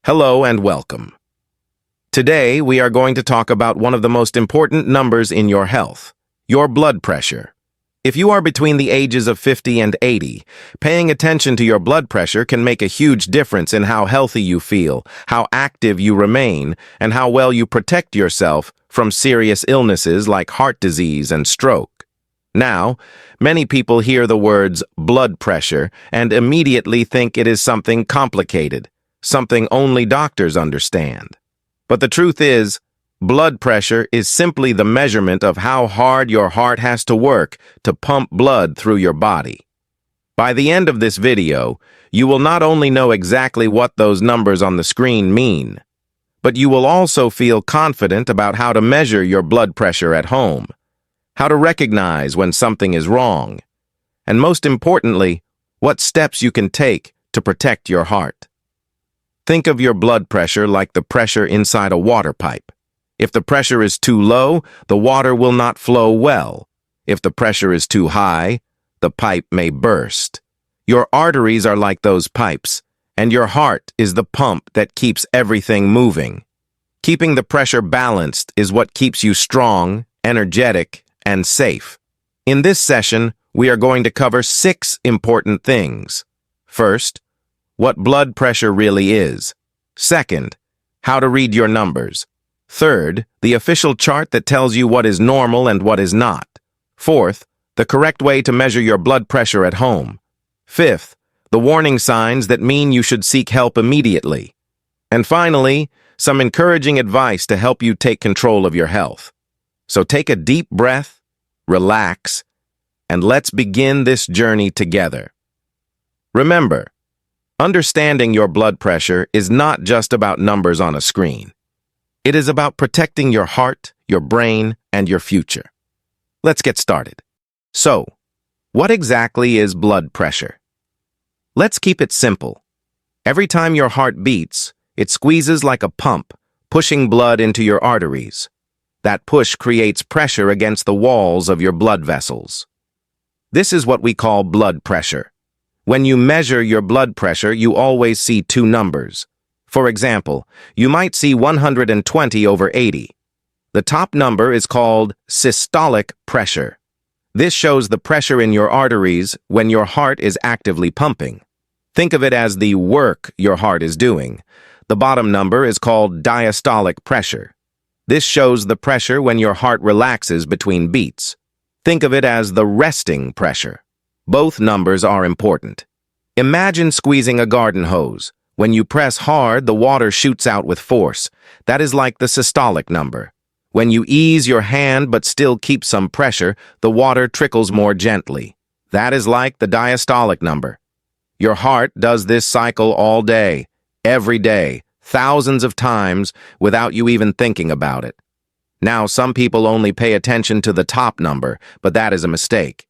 Hello and welcome. Today, we are going to talk about one of the most important numbers in your health, your blood pressure. If you are between the ages of 50 and 80, paying attention to your blood pressure can make a huge difference in how healthy you feel, how active you remain, and how well you protect yourself from serious illnesses like heart disease and stroke. Now, many people hear the words blood pressure and immediately think it is something complicated, something only doctors understand. But the truth is, blood pressure is simply the measurement of how hard your heart has to work to pump blood through your body. By the end of this video, you will not only know exactly what those numbers on the screen mean, but you will also feel confident about how to measure your blood pressure at home, how to recognize when something is wrong, and most importantly, what steps you can take to protect your heart. Think of your blood pressure like the pressure inside a water pipe. If the pressure is too low, the water will not flow well. If the pressure is too high, the pipe may burst. Your arteries are like those pipes, and your heart is the pump that keeps everything moving. Keeping the pressure balanced is what keeps you strong, energetic, and safe. In this session, we are going to cover 6 important things. First, what blood pressure really is. Second, how to read your numbers. Third, the official chart that tells you what is normal and what is not. Fourth, the correct way to measure your blood pressure at home. Fifth, the warning signs that mean you should seek help immediately. And finally, some encouraging advice to help you take control of your health. So take a deep breath, relax, and let's begin this journey together. Remember, understanding your blood pressure is not just about numbers on a screen. It is about protecting your heart, your brain, and your future. Let's get started. So, what exactly is blood pressure? Let's keep it simple. Every time your heart beats, it squeezes like a pump, pushing blood into your arteries. That push creates pressure against the walls of your blood vessels. This is what we call blood pressure. When you measure your blood pressure, you always see 2 numbers. For example, you might see 120 over 80. The top number is called systolic pressure. This shows the pressure in your arteries when your heart is actively pumping. Think of it as the work your heart is doing. The bottom number is called diastolic pressure. This shows the pressure when your heart relaxes between beats. Think of it as the resting pressure. Both numbers are important. Imagine squeezing a garden hose. When you press hard, the water shoots out with force. That is like the systolic number. When you ease your hand but still keep some pressure, the water trickles more gently. That is like the diastolic number. Your heart does this cycle all day, every day, thousands of times without you even thinking about it. Now, some people only pay attention to the top number, but that is a mistake.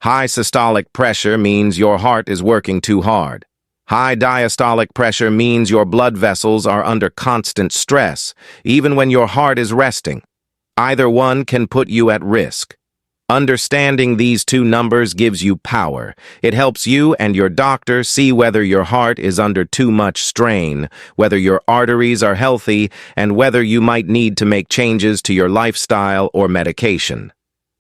High systolic pressure means your heart is working too hard. High diastolic pressure means your blood vessels are under constant stress, even when your heart is resting. Either one can put you at risk. Understanding these 2 numbers gives you power. It helps you and your doctor see whether your heart is under too much strain, whether your arteries are healthy, and whether you might need to make changes to your lifestyle or medication.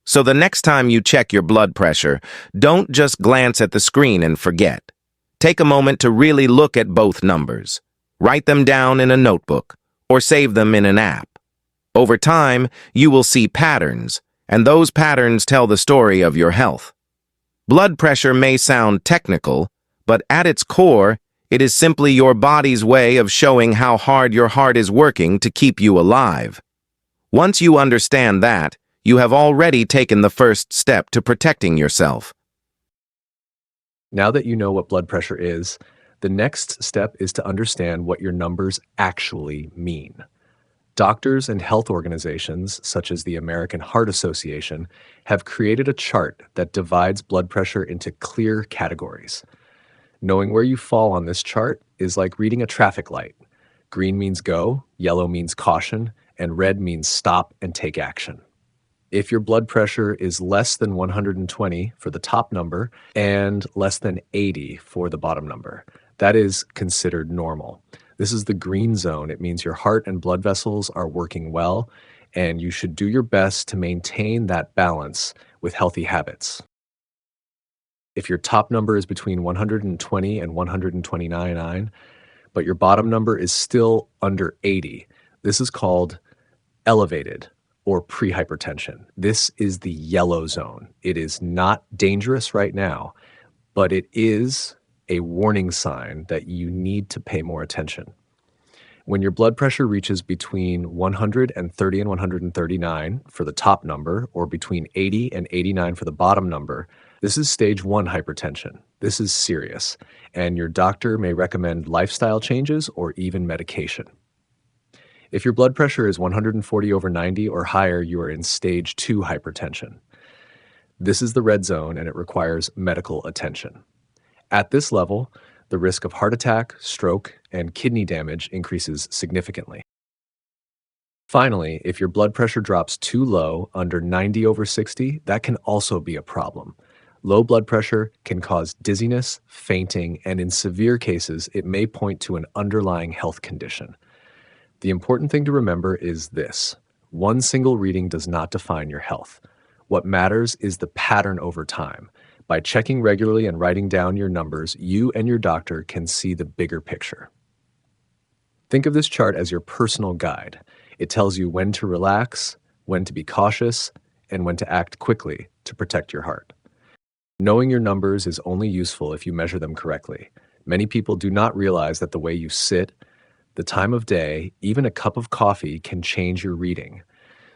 So the next time you check your blood pressure, don't just glance at the screen and forget. Take a moment to really look at both numbers. Write them down in a notebook or save them in an app. Over time, you will see patterns, and those patterns tell the story of your health. Blood pressure may sound technical, but at its core, it is simply your body's way of showing how hard your heart is working to keep you alive. Once you understand that, you have already taken the first step to protecting yourself. Now that you know what blood pressure is, the next step is to understand what your numbers actually mean. Doctors and health organizations, such as the American Heart Association, have created a chart that divides blood pressure into clear categories. Knowing where you fall on this chart is like reading a traffic light. Green means go, yellow means caution, and red means stop and take action. If your blood pressure is less than 120 for the top number and less than 80 for the bottom number, that is considered normal. This is the green zone. It means your heart and blood vessels are working well, and you should do your best to maintain that balance with healthy habits. If your top number is between 120 and 129.9, but your bottom number is still under 80, this is called elevated or prehypertension. This is the yellow zone. It is not dangerous right now, but it is a warning sign that you need to pay more attention. When your blood pressure reaches between 130 and 139 for the top number, or between 80 and 89 for the bottom number, this is stage 1 hypertension. This is serious, and your doctor may recommend lifestyle changes or even medication. If your blood pressure is 140/90 or higher, you are in stage 2 hypertension. This is the red zone, and it requires medical attention. At this level, the risk of heart attack, stroke, and kidney damage increases significantly. Finally, if your blood pressure drops too low, under 90/60, that can also be a problem. Low blood pressure can cause dizziness, fainting, and in severe cases, it may point to an underlying health condition. The important thing to remember is this: one single reading does not define your health. What matters is the pattern over time. By checking regularly and writing down your numbers, you and your doctor can see the bigger picture. Think of this chart as your personal guide. It tells you when to relax, when to be cautious, and when to act quickly to protect your heart. Knowing your numbers is only useful if you measure them correctly. Many people do not realize that the way you sit, the time of day, even a cup of coffee can change your reading.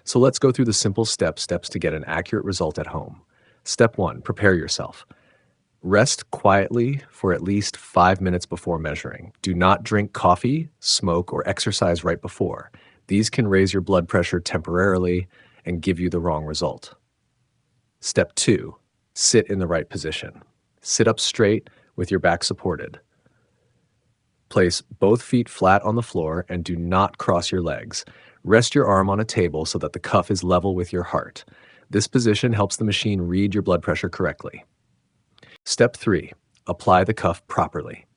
So let's go through the simple steps to get an accurate result at home. Step 1, prepare yourself. Rest quietly for at least 5 minutes before measuring. Do not drink coffee, smoke, or exercise right before. These can raise your blood pressure temporarily and give you the wrong result. Step 2, sit in the right position. Sit up straight with your back supported. Place both feet flat on the floor and do not cross your legs. Rest your arm on a table so that the cuff is level with your heart. This position helps the machine read your blood pressure correctly. Step 3, apply the cuff properly.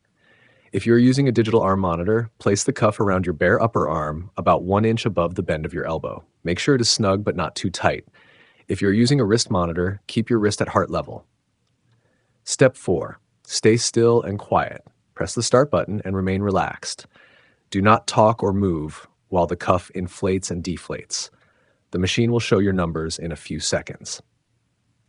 If you're using a digital arm monitor, place the cuff around your bare upper arm about 1 inch above the bend of your elbow. Make sure it is snug but not too tight. If you're using a wrist monitor, keep your wrist at heart level. Step 4, stay still and quiet. Press the start button and remain relaxed. Do not talk or move while the cuff inflates and deflates. The machine will show your numbers in a few seconds.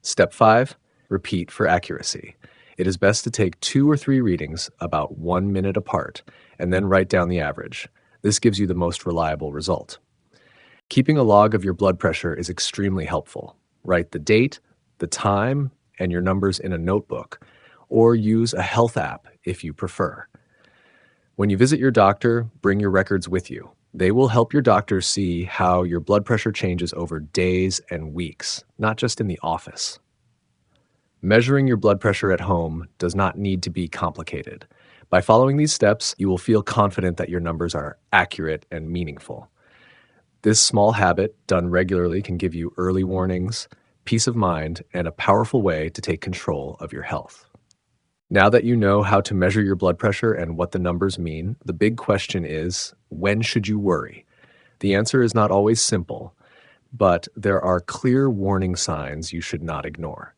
Step 5, repeat for accuracy. It is best to take 2 or 3 readings about 1 minute apart and then write down the average. This gives you the most reliable result. Keeping a log of your blood pressure is extremely helpful. Write the date, the time, and your numbers in a notebook, or use a health app if you prefer. When you visit your doctor, bring your records with you. They will help your doctor see how your blood pressure changes over days and weeks, not just in the office. Measuring your blood pressure at home does not need to be complicated. By following these steps, you will feel confident that your numbers are accurate and meaningful. This small habit, done regularly, can give you early warnings, peace of mind, and a powerful way to take control of your health. Now that you know how to measure your blood pressure and what the numbers mean, the big question is, when should you worry? The answer is not always simple, but there are clear warning signs you should not ignore.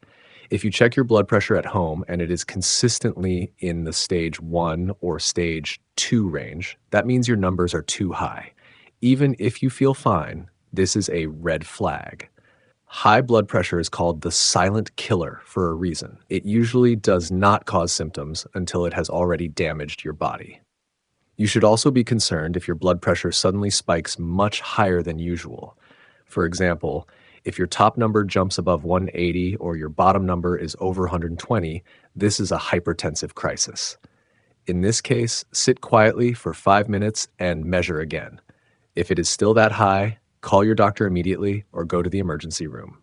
If you check your blood pressure at home and it is consistently in the stage 1 or stage 2 range, that means your numbers are too high. Even if you feel fine, this is a red flag. High blood pressure is called the silent killer for a reason. It usually does not cause symptoms until it has already damaged your body. You should also be concerned if your blood pressure suddenly spikes much higher than usual. For example, if your top number jumps above 180 or your bottom number is over 120, this is a hypertensive crisis. In this case, sit quietly for 5 minutes and measure again. If it is still that high, call your doctor immediately or go to the emergency room.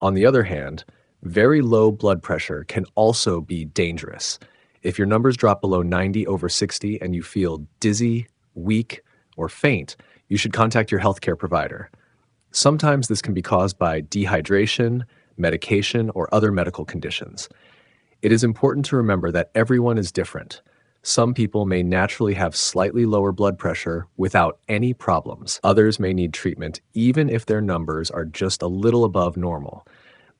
On the other hand, very low blood pressure can also be dangerous. If your numbers drop below 90/60 and you feel dizzy, weak, or faint, you should contact your healthcare provider. Sometimes this can be caused by dehydration, medication, or other medical conditions. It is important to remember that everyone is different. Some people may naturally have slightly lower blood pressure without any problems. Others may need treatment even if their numbers are just a little above normal.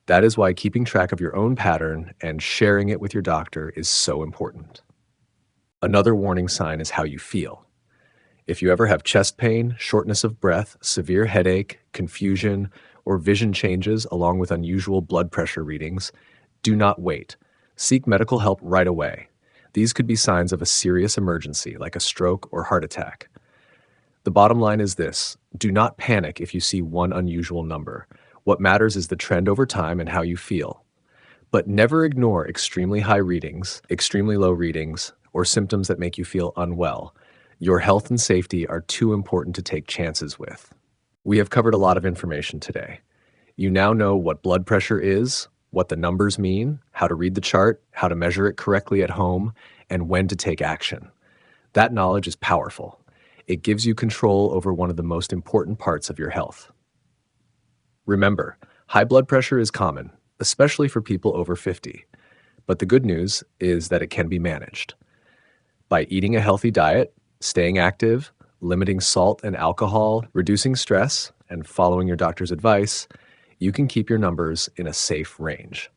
That is why keeping track of your own pattern and sharing it with your doctor is so important. Another warning sign is how you feel. If you ever have chest pain, shortness of breath, severe headache, confusion, or vision changes along with unusual blood pressure readings, do not wait. Seek medical help right away. These could be signs of a serious emergency like a stroke or heart attack. The bottom line is this: do not panic if you see one unusual number. What matters is the trend over time and how you feel. But never ignore extremely high readings, extremely low readings, or symptoms that make you feel unwell. Your health and safety are too important to take chances with. We have covered a lot of information today. You now know what blood pressure is, what the numbers mean, how to read the chart, how to measure it correctly at home, and when to take action. That knowledge is powerful. It gives you control over one of the most important parts of your health. Remember, high blood pressure is common, especially for people over 50. But the good news is that it can be managed. By eating a healthy diet, staying active, limiting salt and alcohol, reducing stress, and following your doctor's advice, you can keep your numbers in a safe range.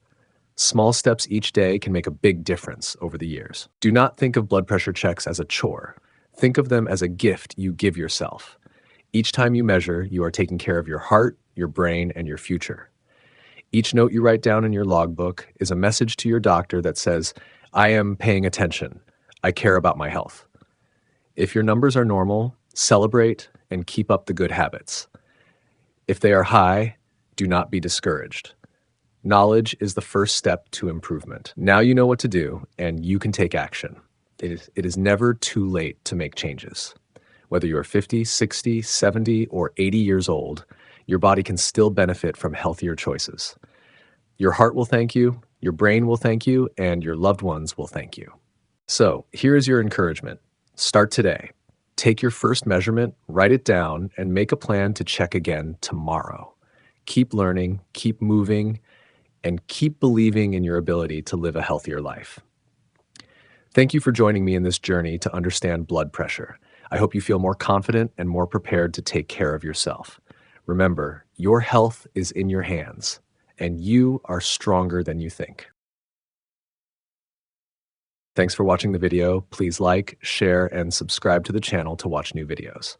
Small steps each day can make a big difference over the years. Do not think of blood pressure checks as a chore. Think of them as a gift you give yourself. Each time you measure, you are taking care of your heart, your brain, and your future. Each note you write down in your logbook is a message to your doctor that says, "I am paying attention. I care about my health." If your numbers are normal, celebrate and keep up the good habits. If they are high, do not be discouraged. Knowledge is the first step to improvement. Now you know what to do, and you can take action. It is never too late to make changes. Whether you are 50, 60, 70, or 80 years old, your body can still benefit from healthier choices. Your heart will thank you, your brain will thank you, and your loved ones will thank you. So, here is your encouragement. Start today. Take your first measurement, write it down, and make a plan to check again tomorrow. Keep learning, keep moving, and keep believing in your ability to live a healthier life. Thank you for joining me in this journey to understand blood pressure. I hope you feel more confident and more prepared to take care of yourself. Remember, your health is in your hands, and you are stronger than you think. Thanks for watching the video. Please like, share, and subscribe to the channel to watch new videos.